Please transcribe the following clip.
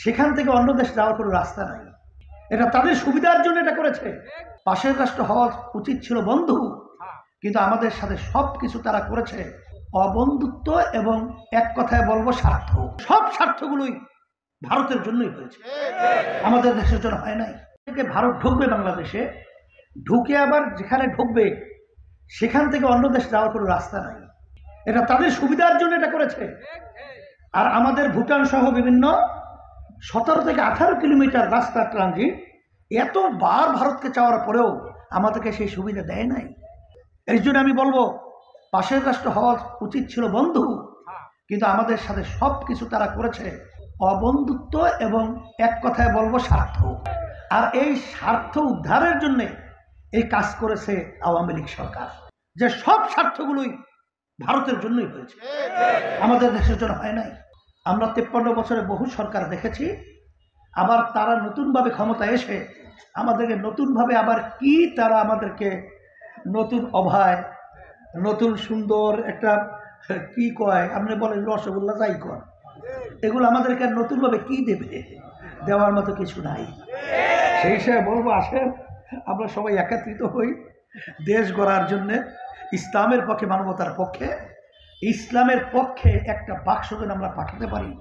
সেখান থেকে অন্য দেশে যাওয়ার কোনো রাস্তা নাই। এটা তাদের সুবিধার জন্য এটা করেছে। পাশের রাষ্ট্র হওয়া উচিত ছিল বন্ধু, কিন্তু আমাদের সাথে সবকিছু তারা করেছে অবন্ধুত্ব এবং এক কথায় বলবো স্বার্থ। সব স্বার্থগুলোই ভারতের জন্যই হয়েছে, আমাদের দেশের জন্য হয় নাই। ভারত ঢুকবে বাংলাদেশে, ঢুকে আবার যেখানে ঢুকবে সেখান থেকে অন্য দেশে যাওয়ার কোনো রাস্তা নাই। এটা তাদের সুবিধার জন্য এটা করেছে। আর আমাদের ভুটান সহ বিভিন্ন 17 থেকে 18 কিলোমিটার রাস্তা ট্রানজিট এতবার ভারতকে চাওয়ার পরেও আমাদেরকে সেই সুবিধা দেয় নাই। এই জন্য আমি বলবো পাশের রাষ্ট্র হওয়া উচিত ছিল বন্ধু, কিন্তু আমাদের সাথে সবকিছু তারা করেছে অবন্ধুত্ব এবং এক কথায় বলবো স্বার্থ। আর এই স্বার্থ উদ্ধারের জন্য এই কাজ করেছে আওয়ামী লীগ সরকার, যে সব স্বার্থগুলোই ভারতের জন্যই হয়েছে, আমাদের দেশের জন্য হয় নাই। আমরা 53 বছরে বহু সরকার দেখেছি, আবার তারা নতুনভাবে ক্ষমতা এসে আমাদেরকে নতুনভাবে আবার কি তারা আমাদেরকে নতুন অভয়, নতুন সুন্দর একটা কি কয়, আপনি বলেন রসগোল্লা যাই কর, এগুলো আমাদেরকে নতুনভাবে কি দেবে? দেওয়ার মতো কিছু নাই। সেই হিসাবে বলবো আসেন আমরা সবাই একত্রিত হই দেশ গড়ার জন্যে, ইসলামের পক্ষে, মানবতার পক্ষে, ইসলামের পক্ষে একটা বাক্স যেন আমরা পাঠাতে পারি।